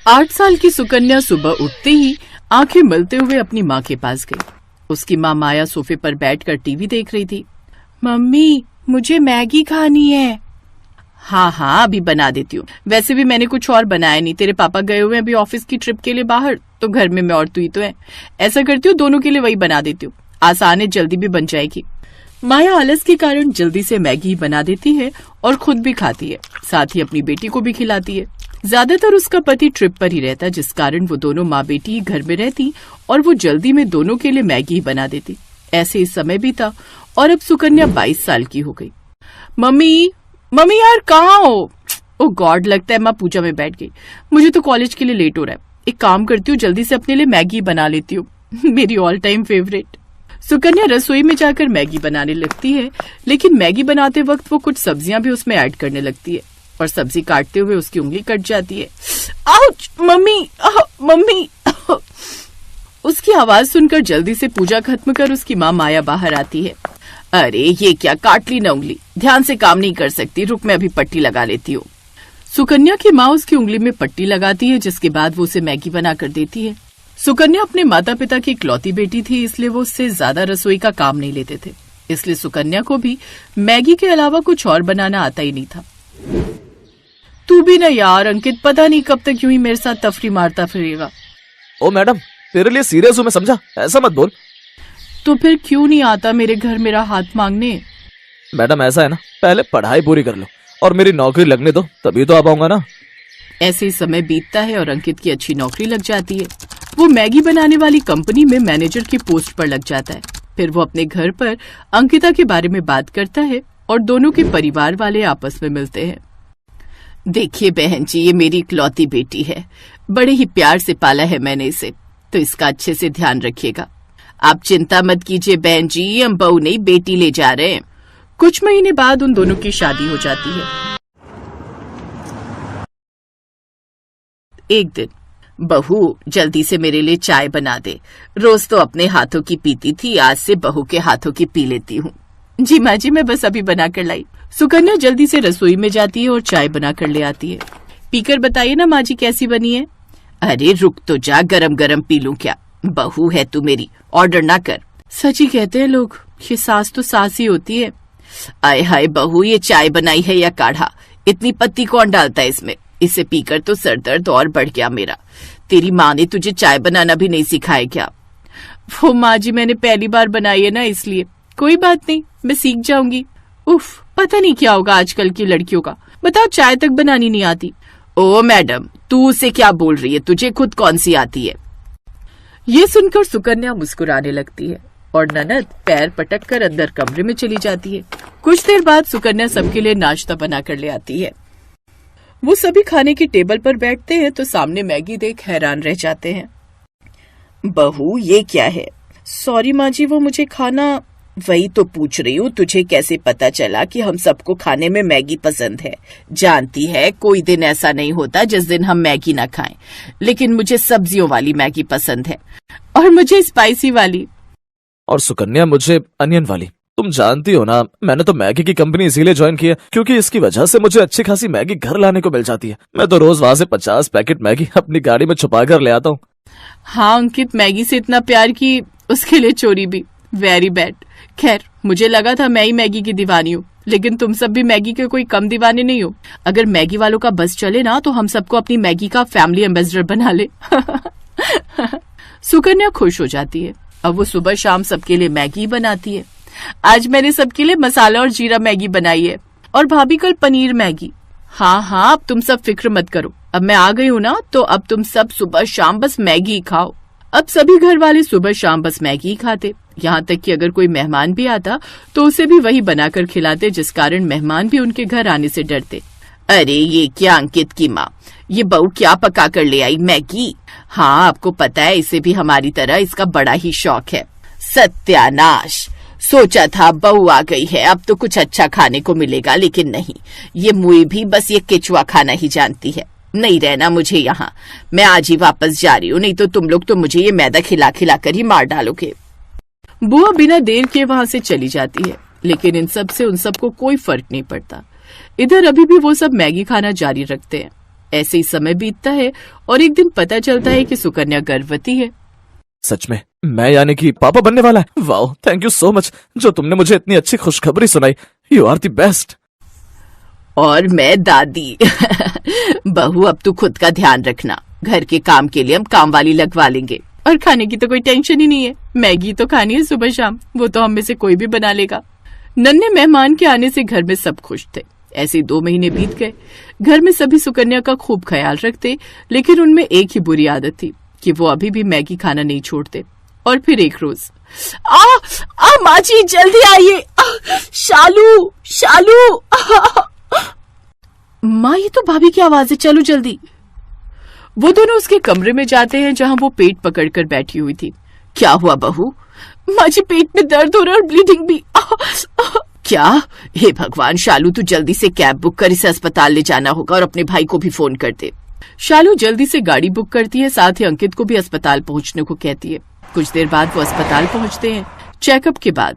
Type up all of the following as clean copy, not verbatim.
8 साल की सुकन्या सुबह उठते ही आंखें मलते हुए अपनी माँ के पास गई। उसकी माँ माया सोफे पर बैठकर टीवी देख रही थी। मम्मी, मुझे मैगी खानी है। हाँ हाँ, अभी बना देती हूँ। वैसे भी मैंने कुछ और बनाया नहीं, तेरे पापा गए हुए हैं अभी ऑफिस की ट्रिप के लिए बाहर, तो घर में मैं और तू ही तो है। ऐसा करती हूँ, दोनों के लिए वही बना देती हूँ, आसान है, जल्दी भी बन जाएगी। माया आलस के कारण जल्दी से मैगी बना देती है और खुद भी खाती है, साथ ही अपनी बेटी को भी खिलाती है। ज्यादातर उसका पति ट्रिप पर ही रहता, जिस कारण वो दोनों माँ बेटी ही घर में रहती और वो जल्दी में दोनों के लिए मैगी बना देती। ऐसे ही समय बीता और अब सुकन्या 22 साल की हो गई। मम्मी मम्मी यार, कहाँ हो? ओ गॉड, लगता है माँ पूजा में बैठ गई। मुझे तो कॉलेज के लिए लेट हो रहा है। एक काम करती हूँ, जल्दी से अपने लिए मैगी बना लेती हूँ। मेरी ऑल टाइम फेवरेट। सुकन्या रसोई में जाकर मैगी बनाने लगती है, लेकिन मैगी बनाते वक्त वो कुछ सब्जियां भी उसमें ऐड करने लगती है और सब्जी काटते हुए उसकी उंगली कट जाती है। Ouch mummy, mummy. उसकी आवाज सुनकर जल्दी से पूजा खत्म कर उसकी माँ माया बाहर आती है। अरे ये क्या, काट ली ना उंगली, ध्यान से काम नहीं कर सकती, रुक मैं अभी पट्टी लगा लेती हूँ। सुकन्या की माँ उसकी उंगली में पट्टी लगाती है, जिसके बाद वो उसे मैगी बना कर देती है। सुकन्या अपने माता पिता की इकलौती बेटी थी, इसलिए वो उससे ज्यादा रसोई का काम नहीं लेते थे, इसलिए सुकन्या को भी मैगी के अलावा कुछ और बनाना आता ही नहीं था। तू भी ना यार अंकित, पता नहीं कब तक यूं ही मेरे साथ तफरी मारता फिरेगा। ओ मैडम, तेरे लिए सीरियस हूँ मैं, समझा? ऐसा मत बोल। तो फिर क्यों नहीं आता मेरे घर मेरा हाथ मांगने? मैडम ऐसा है ना, पहले पढ़ाई पूरी कर लो और मेरी नौकरी लगने दो, तभी तो आ पाऊंगा ना। ऐसे ही समय बीतता है और अंकित की अच्छी नौकरी लग जाती है। वो मैगी बनाने वाली कंपनी में मैनेजर की पोस्ट पर लग जाता है। फिर वो अपने घर पर अंकिता के बारे में बात करता है और दोनों के परिवार वाले आपस में मिलते हैं। देखिए बहन जी, ये मेरी इकलौती बेटी है, बड़े ही प्यार से पाला है मैंने इसे, तो इसका अच्छे से ध्यान रखिएगा। आप चिंता मत कीजिए बहन जी, हम बहू नहीं बेटी ले जा रहे हैं। कुछ महीने बाद उन दोनों की शादी हो जाती है। एक दिन, बहू जल्दी से मेरे लिए चाय बना दे, रोज तो अपने हाथों की पीती थी, आज से बहू के हाथों की पी लेती हूँ। जी माँ जी, मैं बस अभी बना कर लाई। सुकन्या जल्दी से रसोई में जाती है और चाय बना कर ले आती है। पीकर बताइए ना माँ जी कैसी बनी है। अरे रुक तो जा, गरम गरम पी लूं क्या, बहू है तू मेरी, ऑर्डर ना कर। सच ही कहते हैं लोग, ये सास तो सास ही होती है। आय हाय बहू, ये चाय बनाई है या काढ़ा, इतनी पत्ती कौन डालता है इसमें, इसे पीकर तो सर दर्द और बढ़ गया मेरा। तेरी माँ ने तुझे चाय बनाना भी नहीं सिखाया क्या? वो माँ जी, मैंने पहली बार बनाई है ना, इसलिए। कोई बात नहीं, मैं सीख जाऊंगी। उफ, पता नहीं क्या होगा आजकल की लड़कियों का, बताओ चाय तक बनानी नहीं आती। ओ मैडम, तू उसे क्या बोल रही है, तुझे खुद कौन सी आती है? ये सुनकर सुकन्या मुस्कुराने लगती है और ननद पैर पटक कर अंदर कमरे में चली जाती है। कुछ देर बाद सुकन्या सबके लिए नाश्ता बना कर ले आती है। वो सभी खाने की टेबल पर बैठते हैं तो सामने मैगी देख हैरान रह जाते हैं। बहू ये क्या है? सॉरी माँ जी, वो मुझे खाना। वही तो पूछ रही हूँ, तुझे कैसे पता चला कि हम सबको खाने में मैगी पसंद है? जानती है कोई दिन ऐसा नहीं होता जिस दिन हम मैगी ना खाएं, लेकिन मुझे सब्जियों वाली मैगी पसंद है और मुझे स्पाइसी वाली। और सुकन्या मुझे अनियन वाली। तुम जानती हो ना, मैंने तो मैगी की कंपनी इसीलिए ज्वाइन की है क्योंकि इसकी वजह से मुझे अच्छी खासी मैगी घर लाने को मिल जाती है। मैं तो रोज वहाँ से 50 पैकेट मैगी अपनी गाड़ी में छुपा कर ले आता हूँ। हाँ अंकित, मैगी से इतना प्यार की उसके लिए चोरी भी, वेरी बैड। खैर, मुझे लगा था मैं ही मैगी की दीवानी हूँ, लेकिन तुम सब भी मैगी के कोई कम दीवाने नहीं हो। अगर मैगी वालों का बस चले ना तो हम सबको अपनी मैगी का फैमिली एम्बेसडर बना ले। सुकन्या खुश हो जाती है। अब वो सुबह शाम सबके लिए मैगी बनाती है। आज मैंने सबके लिए मसाला और जीरा मैगी बनाई है और भाभी कल पनीर मैगी। हाँ, अब तुम सब फिक्र मत करो, अब मैं आ गई हूँ ना, तो अब तुम सब सुबह शाम बस मैगी खाओ। अब सभी घर वाले सुबह शाम बस मैगी ही खाते, यहाँ तक कि अगर कोई मेहमान भी आता तो उसे भी वही बनाकर खिलाते, जिस कारण मेहमान भी उनके घर आने से डरते। अरे ये क्या अंकित की माँ, ये बहू क्या पका कर ले आई, मैगी? हाँ, आपको पता है इसे भी हमारी तरह इसका बड़ा ही शौक है। सत्यानाश, सोचा था बहू आ गई है अब तो कुछ अच्छा खाने को मिलेगा, लेकिन नहीं, ये मुई भी बस ये केचुआ खाना ही जानती है। नहीं रहना मुझे यहाँ, मैं आज ही वापस जा रही हूँ, नहीं तो तुम लोग तो मुझे ये मैदा खिला खिला कर ही मार डालोगे। बुआ बिना देर के वहां से चली जाती है, लेकिन इन सब से उन सबको कोई फर्क नहीं पड़ता। इधर अभी भी वो सब मैगी खाना जारी रखते हैं। ऐसे ही समय बीतता है और एक दिन पता चलता है कि सुकन्या गर्भवती है। सच में मैं यानी कि पापा बनने वाला है। Wow, thank you so much जो तुमने मुझे इतनी अच्छी खुशखबरी सुनाई। You are the best. और मैं दादी। बहू अब तू खुद का ध्यान रखना, घर के काम के लिए हम काम वाली लगवा लेंगे और खाने की तो कोई टेंशन ही नहीं है। मैगी तो खानी है सुबह शाम, वो तो हम में से कोई भी बना लेगा। नन्हे मेहमान के आने से घर में सब खुश थे। ऐसे 2 महीने बीत गए। घर में सभी सुकन्या का खूब ख्याल रखते, लेकिन उनमें एक ही बुरी आदत थी कि वो अभी भी मैगी खाना नहीं छोड़ते। और फिर एक रोज माँ जी जल्दी आइए, शालू शालू। माँ ये तो भाभी की आवाज है, चलो जल्दी। वो दोनों उसके कमरे में जाते हैं जहां वो पेट पकड़कर बैठी हुई थी। क्या हुआ बहू? माँ जी पेट में दर्द हो रहा है और ब्लीडिंग भी। क्या? हे भगवान शालू, तू जल्दी से कैब बुक कर, इसे अस्पताल ले जाना होगा और अपने भाई को भी फोन कर दे। शालू जल्दी से गाड़ी बुक करती है, साथ ही अंकित को भी अस्पताल पहुंचने को कहती है। कुछ देर बाद वो अस्पताल पहुंचते हैं। चेकअप के बाद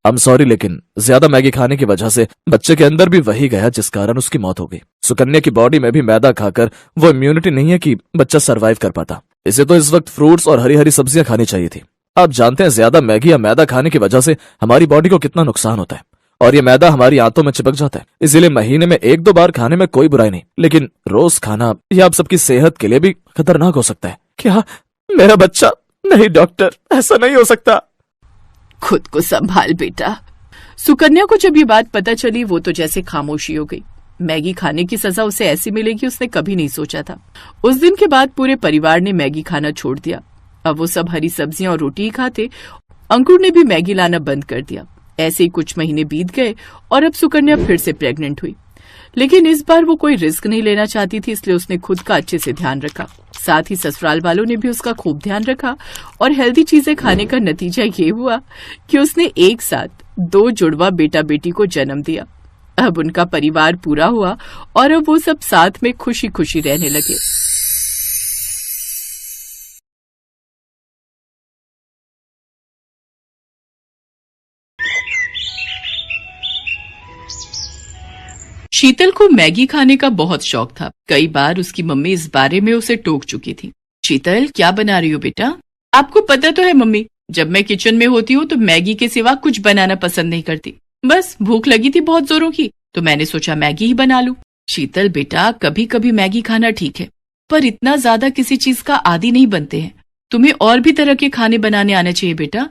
I'm sorry, लेकिन ज्यादा मैगी खाने की वजह से बच्चे के अंदर भी वही गया जिस कारण उसकी मौत हो गई। सुकन्या की बॉडी में भी मैदा खाकर वो इम्यूनिटी नहीं है कि बच्चा सरवाइव कर पाता। इसे तो इस वक्त फ्रूट्स और हरी हरी सब्जियां खानी चाहिए थी। आप जानते हैं ज्यादा मैगी या मैदा खाने की वजह से हमारी बॉडी को कितना नुकसान होता है, और ये मैदा हमारी आंतों में चिपक जाता है। इसीलिए महीने में 1-2 बार खाने में कोई बुराई नहीं, लेकिन रोज खाना यह आप सबकी सेहत के लिए भी खतरनाक हो सकता है। क्या मेरा बच्चा? नहीं डॉक्टर, ऐसा नहीं हो सकता। खुद को संभाल बेटा। सुकन्या को जब ये बात पता चली वो तो जैसे खामोशी हो गई। मैगी खाने की सजा उसे ऐसी मिलेगी उसने कभी नहीं सोचा था। उस दिन के बाद पूरे परिवार ने मैगी खाना छोड़ दिया। अब वो सब हरी सब्जियां और रोटी ही खाते। अंकुर ने भी मैगी लाना बंद कर दिया। ऐसे ही कुछ महीने बीत गए और अब सुकन्या फिर से प्रेग्नेंट हुई, लेकिन इस बार वो कोई रिस्क नहीं लेना चाहती थी, इसलिए उसने खुद का अच्छे से ध्यान रखा। साथ ही ससुराल वालों ने भी उसका खूब ध्यान रखा और हेल्दी चीजें खाने का नतीजा ये हुआ कि उसने एक साथ 2 जुड़वा बेटा बेटी को जन्म दिया। अब उनका परिवार पूरा हुआ और अब वो सब साथ में खुशी खुशी रहने लगे। शीतल को मैगी खाने का बहुत शौक था। कई बार उसकी मम्मी इस बारे में उसे टोक चुकी थी। शीतल क्या बना रही हो बेटा? आपको पता तो है मम्मी, जब मैं किचन में होती हूँ तो मैगी के सिवा कुछ बनाना पसंद नहीं करती। बस भूख लगी थी बहुत जोरों की, तो मैंने सोचा मैगी ही बना लूं। शीतल बेटा, कभी कभी मैगी खाना ठीक है, पर इतना ज्यादा किसी चीज का आदी नहीं बनते हैं। तुम्हें और भी तरह के खाने बनाने आने चाहिए बेटा।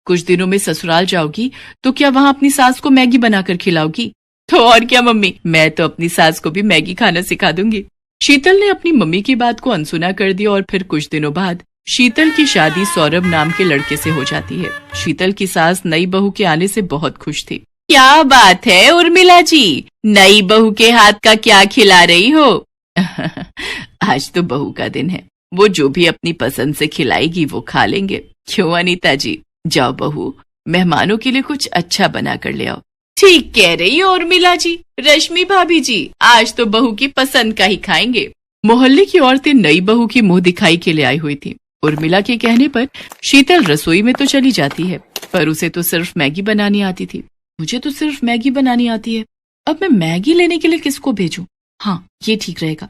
कुछ दिनों में ससुराल जाओगी तो क्या वहाँ अपनी सास को मैगी बनाकर खिलाओगी? तो और क्या मम्मी, मैं तो अपनी सास को भी मैगी खाना सिखा दूंगी। शीतल ने अपनी मम्मी की बात को अनसुना कर दिया और फिर कुछ दिनों बाद शीतल की शादी सौरभ नाम के लड़के से हो जाती है। शीतल की सास नई बहू के आने से बहुत खुश थी। क्या बात है उर्मिला जी, नई बहू के हाथ का क्या खिला रही हो? आज तो बहू का दिन है, वो जो भी अपनी पसंद से खिलाएगी वो खा लेंगे। क्यों अनीता जी? जाओ बहू, मेहमानों के लिए कुछ अच्छा बना कर ले आओ। ठीक कह रही हो उर्मिला जी। रश्मि भाभी जी, आज तो बहू की पसंद का ही खाएंगे। मोहल्ले की औरतें नई बहू की मुंह दिखाई के लिए आई हुई थी। उर्मिला के कहने पर शीतल रसोई में तो चली जाती है, पर उसे तो सिर्फ मैगी बनानी आती थी। मुझे तो सिर्फ मैगी बनानी आती है, अब मैं मैगी लेने के लिए किसको भेजूं? हाँ, ये ठीक रहेगा।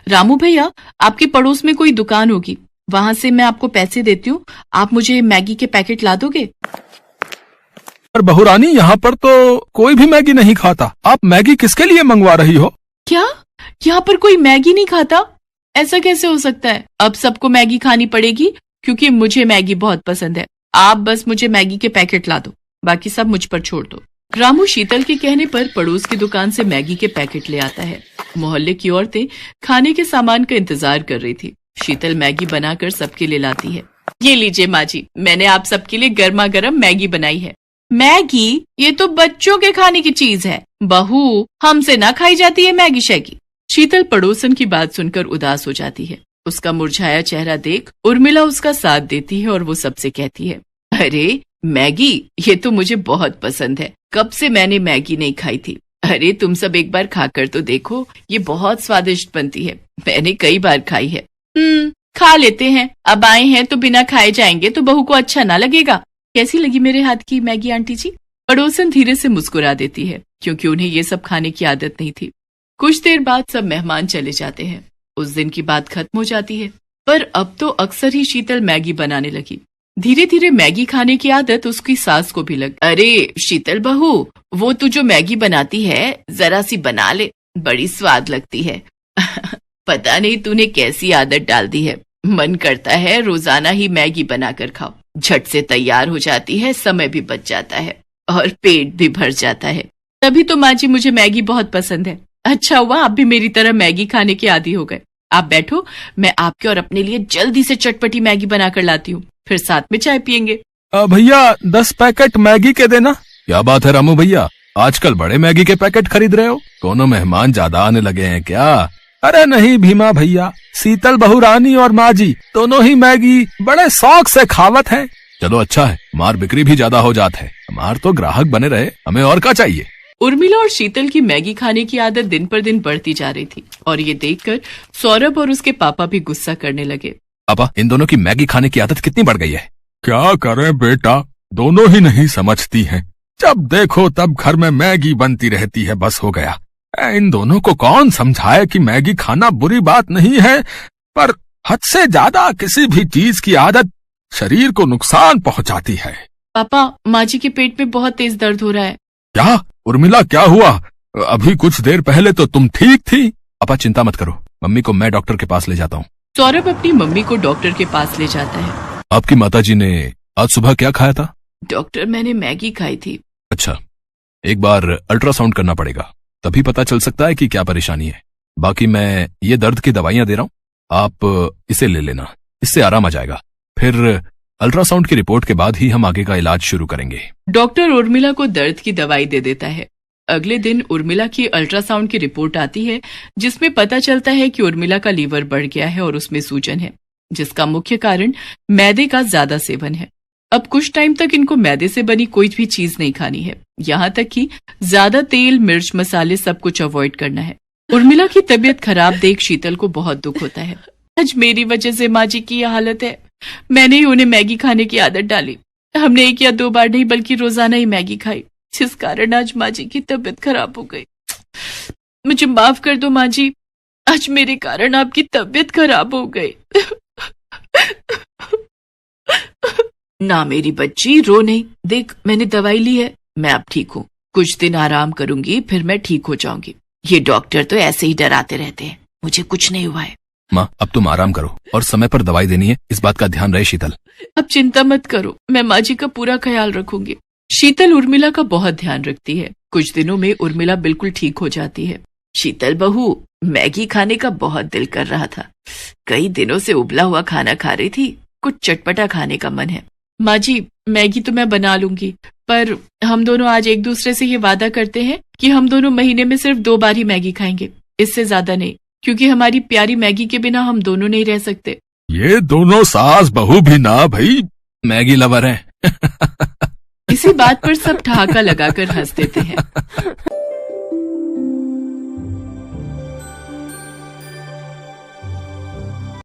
रामू भैया, आपके पड़ोस में कोई दुकान होगी, वहां से मैं आपको पैसे देती हूँ, आप मुझे मैगी के पैकेट ला दोगे? पर बहुरानी, यहाँ पर तो कोई भी मैगी नहीं खाता। आप मैगी किसके लिए मंगवा रही हो? क्या यहाँ पर कोई मैगी नहीं खाता? ऐसा कैसे हो सकता है? अब सबको मैगी खानी पड़ेगी क्योंकि मुझे मैगी बहुत पसंद है। आप बस मुझे मैगी के पैकेट ला दो, बाकी सब मुझ पर छोड़ दो। रामू शीतल के कहने पर पड़ोस की दुकान से मैगी के पैकेट ले आता है। मोहल्ले की औरतें खाने के सामान का इंतजार कर रही थी। शीतल मैगी बनाकर सबके लिए लाती है। ये लीजिए माँ जी, मैंने आप सबके लिए गर्मा गर्म मैगी बनाई है। मैगी? ये तो बच्चों के खाने की चीज है बहू, हमसे ना खाई जाती है मैगी शैगी। शीतल पड़ोसन की बात सुनकर उदास हो जाती है। उसका मुरझाया चेहरा देख उर्मिला उसका साथ देती है और वो सबसे कहती है, अरे मैगी, ये तो मुझे बहुत पसंद है, कब से मैंने मैगी नहीं खाई थी। अरे तुम सब एक बार खाकर तो देखो, ये बहुत स्वादिष्ट बनती है, मैंने कई बार खाई है। खा लेते हैं, अब आए हैं तो बिना खाए जाएंगे तो बहू को अच्छा ना लगेगा। कैसी लगी मेरे हाथ की मैगी आंटी जी? पड़ोसन धीरे से मुस्कुरा देती है, क्योंकि उन्हें ये सब खाने की आदत नहीं थी। कुछ देर बाद सब मेहमान चले जाते हैं। उस दिन की बात खत्म हो जाती है। पर अब तो अक्सर ही शीतल मैगी बनाने लगी। धीरे धीरे मैगी खाने की आदत उसकी सास को भी लगी। अरे शीतल बहू, वो तू जो मैगी बनाती है जरा सी बना ले, बड़ी स्वाद लगती है। पता नहीं तूने कैसी आदत डाल दी है, मन करता है रोजाना ही मैगी बनाकर खाओ। झट से तैयार हो जाती है, समय भी बच जाता है और पेट भी भर जाता है। तभी तो माँ जी मुझे मैगी बहुत पसंद है। अच्छा हुआ आप भी मेरी तरह मैगी खाने के आदी हो गए। आप बैठो, मैं आपके और अपने लिए जल्दी से चटपटी मैगी बनाकर लाती हूँ, फिर साथ में चाय पियेंगे। भैया 10 पैकेट मैगी के देना। क्या बात है रामू भैया, आजकल बड़े मैगी के पैकेट खरीद रहे हो? कोनो मेहमान ज्यादा आने लगे हैं क्या? अरे नहीं भीमा भैया, शीतल बहू रानी और माँ जी दोनों ही मैगी बड़े शौक से खावत हैं। चलो अच्छा है, हमार बिक्री भी ज्यादा हो जात है, हमार तो ग्राहक बने रहे, हमें और क्या चाहिए। उर्मिला और शीतल की मैगी खाने की आदत दिन पर दिन बढ़ती जा रही थी और ये देखकर सौरभ और उसके पापा भी गुस्सा करने लगे। पापा, इन दोनों की मैगी खाने की आदत कितनी बढ़ गई है। क्या करें बेटा, दोनों ही नहीं समझती हैं। जब देखो तब घर में मैगी बनती रहती है, बस हो गया। इन दोनों को कौन समझाए कि मैगी खाना बुरी बात नहीं है, पर हद से ज्यादा किसी भी चीज की आदत शरीर को नुकसान पहुंचाती है। पापा, माँ जी के पेट में बहुत तेज दर्द हो रहा है। क्या उर्मिला, क्या हुआ? अभी कुछ देर पहले तो तुम ठीक थी। पापा चिंता मत करो, मम्मी को मैं डॉक्टर के पास ले जाता हूँ। सौरभ अपनी मम्मी को डॉक्टर के पास ले जाता है। आपकी माताजी ने आज सुबह क्या खाया था? डॉक्टर, मैंने मैगी खाई थी। अच्छा, एक बार अल्ट्रासाउंड करना पड़ेगा, तभी पता चल सकता है कि क्या परेशानी है। बाकी मैं ये दर्द की दवाइयां दे रहा हूँ, आप इसे ले लेना, इससे आराम आ जाएगा। फिर अल्ट्रासाउंड की रिपोर्ट के बाद ही हम आगे का इलाज शुरू करेंगे। डॉक्टर उर्मिला को दर्द की दवाई दे देता है। अगले दिन उर्मिला की अल्ट्रासाउंड की रिपोर्ट आती है, जिसमें पता चलता है कि उर्मिला का लीवर बढ़ गया है और उसमें सूजन है, जिसका मुख्य कारण मैदे का ज्यादा सेवन है। अब कुछ टाइम तक इनको मैदे से बनी कोई भी चीज नहीं खानी है, यहाँ तक कि ज्यादा तेल, मिर्च, मसाले सब कुछ अवॉइड करना है। उर्मिला की तबीयत खराब देख शीतल को बहुत दुख होता है। आज मेरी वजह से माँ जी की यह हालत है। मैंने ही उन्हें मैगी खाने की आदत डाली। हमने 1 या 2 बार नहीं बल्कि रोजाना ही मैगी खाई, जिस कारण आज माँ जी की तबीयत खराब हो गई। मुझे माफ कर दो माँ जी, आज मेरे कारण आपकी तबीयत खराब हो गई। ना मेरी बच्ची, रो नहीं, देख मैंने दवाई ली है, मैं अब ठीक हूँ। कुछ दिन आराम करूंगी, फिर मैं ठीक हो जाऊंगी। ये डॉक्टर तो ऐसे ही डराते रहते हैं, मुझे कुछ नहीं हुआ है। माँ, अब तुम आराम करो और समय पर दवाई देनी है, इस बात का ध्यान रहे शीतल। अब चिंता मत करो, मैं माँ जी का पूरा ख्याल रखूंगी। शीतल उर्मिला का बहुत ध्यान रखती है। कुछ दिनों में उर्मिला बिल्कुल ठीक हो जाती है। शीतल बहू, मैगी खाने का बहुत दिल कर रहा था, कई दिनों से उबला हुआ खाना खा रही थी, कुछ चटपटा खाने का मन है। माँ जी, मैगी तो मैं बना लूंगी, पर हम दोनों आज एक दूसरे से ये वादा करते हैं कि हम दोनों महीने में सिर्फ 2 बार ही मैगी खाएंगे, इससे ज्यादा नहीं, क्योंकि हमारी प्यारी मैगी के बिना हम दोनों नहीं रह सकते। ये दोनों सास बहू भी ना भाई मैगी लवर हैं। इसी बात पर सब ठहाका लगाकर हंस देते हैं।